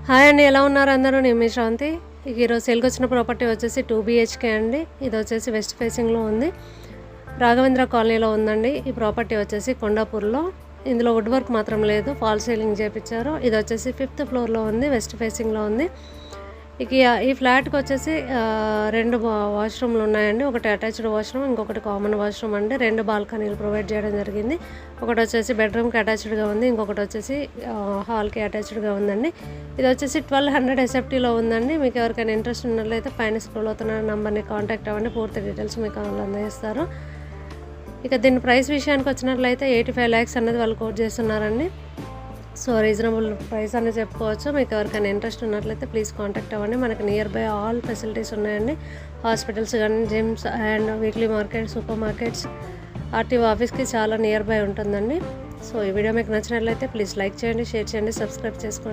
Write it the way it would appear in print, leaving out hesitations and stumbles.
Hi అండి, ఎలా ఉన్నారు అందరూ? నేను మీ శ్రాంతి. ఈరోజు సేల్కి వచ్చిన ప్రాపర్టీ వచ్చేసి 2 BHK అండి. ఇది వచ్చేసి వెస్ట్ ఫేసింగ్లో ఉంది, రాఘవేంద్ర కాలనీలో ఉందండి. ఈ ప్రాపర్టీ వచ్చేసి కొండాపూర్లో. ఇందులో వుడ్ వర్క్ మాత్రం లేదు, ఫాల్ సీలింగ్ చేయించారు. ఇది వచ్చేసి 5th ఫ్లోర్లో ఉంది, వెస్ట్ ఫేసింగ్లో ఉంది. ఇక ఈ ఫ్లాట్కి వచ్చేసి 2 వాష్రూమ్లు ఉన్నాయండి. ఒకటి అటాచ్డ్ వాష్రూమ్, ఇంకొకటి కామన్ వాష్రూమ్ అండి. 2 బాల్కనీలు ప్రొవైడ్ చేయడం జరిగింది. ఒకటి వచ్చేసి బెడ్రూమ్కి అటాచ్డ్గా ఉంది, ఇంకొకటి వచ్చేసి హాల్కి అటాచ్డ్గా ఉందండి. ఇది వచ్చేసి 1200 SFTలో ఉందండి. మీకు ఎవరికైనా ఇంట్రెస్ట్ ఉన్నట్లయితే పైన స్క్రోల్ అవుతున్న నెంబర్ని కాంటాక్ట్ అవ్వండి, పూర్తి డీటెయిల్స్ మీకు వాళ్ళు అందజేస్తారు. ఇక దీని ప్రైస్ విషయానికి వచ్చినట్లయితే 85 lakhs అనేది వాళ్ళు కోట్ చేస్తున్నారండి. సో రీజనబుల్ ప్రైస్ అని చెప్పుకోవచ్చు. మీకు ఎవరికైనా ఇంట్రెస్ట్ ఉన్నట్లయితే ప్లీజ్ కాంటాక్ట్ అవ్వండి. మనకి నియర్ బై ఆల్ ఫెసిలిటీస్ ఉన్నాయండి. హాస్పిటల్స్ కానీ, gyms and weekly market, super markets, RTO ఆఫీస్కి చాలా నియర్ బై ఉంటుందండి. సో ఈ వీడియో మీకు నచ్చినట్లయితే ప్లీజ్ లైక్ చేయండి, షేర్ చేయండి, సబ్స్క్రైబ్ చేసుకోండి.